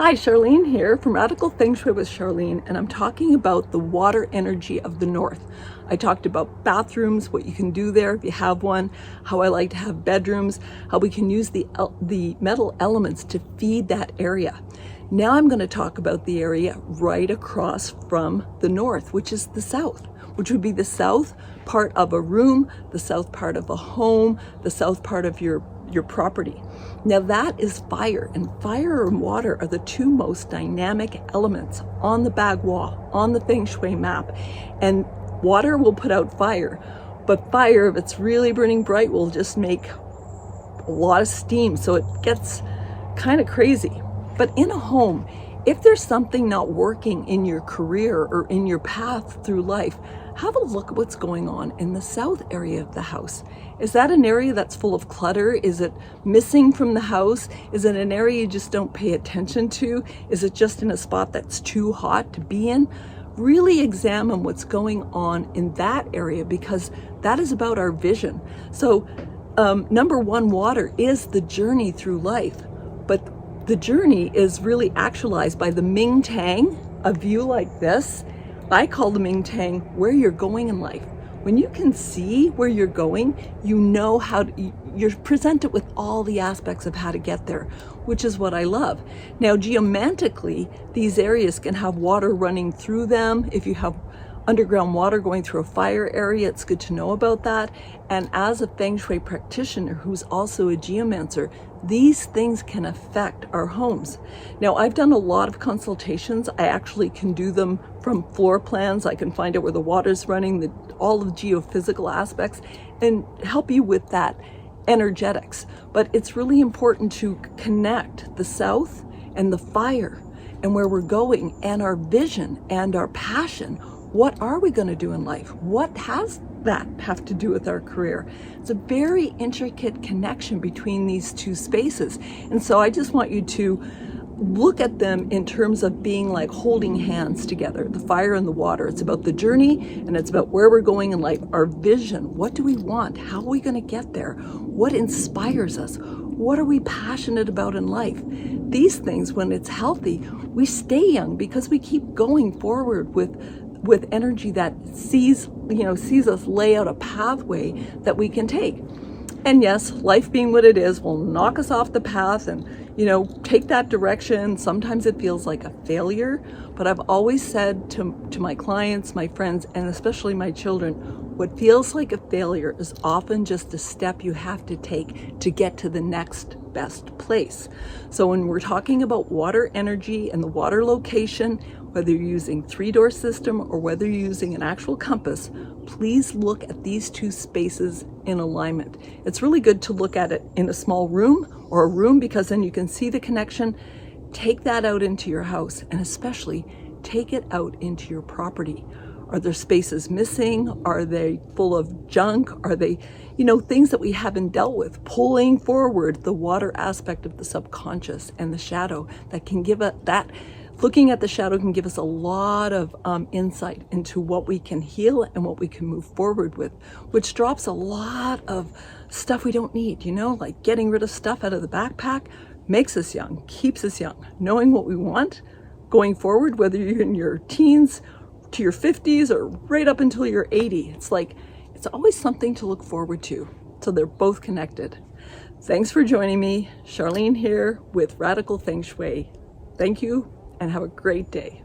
Hi, Charlene here from Radical Feng Shui with Charlene, and I'm talking about the water energy of the north. I talked about bathrooms, what you can do there if you have one, how I like to have bedrooms, how we can use the metal elements to feed that area. Now I'm going to talk about the area right across from the north, which is the south, which would be the south part of a room, the south part of a home, the south part of your property. Now that is fire, and fire and water are the two most dynamic elements on the BAGUA, on the Feng Shui map. And water will put out fire, but fire, if it's really burning bright, will just make a lot of steam, so it gets kind of crazy. But in a home, if there's something not working in your career or in your path through life, have a look at what's going on in the south area of the house. Is that an area that's full of clutter? Is it missing from the house? Is it an area you just don't pay attention to? Is it just in a spot that's too hot to be in? Really examine what's going on in that area, because that is about our vision. So number one, water is the journey through life, but the journey is really actualized by the Ming Tang, a view like this. I call the Ming Tang where you're going in life. When you can see where you're going, you know how to, you're presented with all the aspects of how to get there, which is what I love. Now, geomantically, these areas can have water running through them. If you have underground water going through a fire area, it's good to know about that. And as a Feng Shui practitioner who's also a geomancer, these things can affect our homes. Now, I've done a lot of consultations. I actually can do them from floor plans. I can find out where the water's running, all of the geophysical aspects, and help you with that energetics. But it's really important to connect the south and the fire and where we're going and our vision and our passion. What are we going to do in life? What has that have to do with our career? It's a very intricate connection between these two spaces. And so I just want you to look at them in terms of being like holding hands together, the fire and the water. It's about the journey, and it's about where we're going in life, our vision. What do we want? How are we going to get there? What inspires us? What are we passionate about in life? These things, when it's healthy, we stay young because we keep going forward with energy that sees us lay out a pathway that we can take. And yes, life being what it is will knock us off the path and take that direction. Sometimes it feels like a failure, but I've always said to my clients, my friends, and especially my children, what feels like a failure is often just a step you have to take to get to the next best place. So when we're talking about water energy and the water location, whether you're using 3-door system or whether you're using an actual compass, please look at these two spaces in alignment. It's really good to look at it in a small room or a room, because then you can see the connection. Take that out into your house, and especially take it out into your property. Are there spaces missing? Are they full of junk? Are they, things that we haven't dealt with? Pulling forward the water aspect of the subconscious and the shadow that can give it that. Looking at the shadow can give us a lot of insight into what we can heal and what we can move forward with, which drops a lot of stuff we don't need, like getting rid of stuff out of the backpack makes us young, keeps us young. Knowing what we want going forward, whether you're in your teens to your 50s or right up until you're 80, it's always something to look forward to. So they're both connected. Thanks for joining me. Charlene here with Radical Feng Shui. Thank you, and have a great day.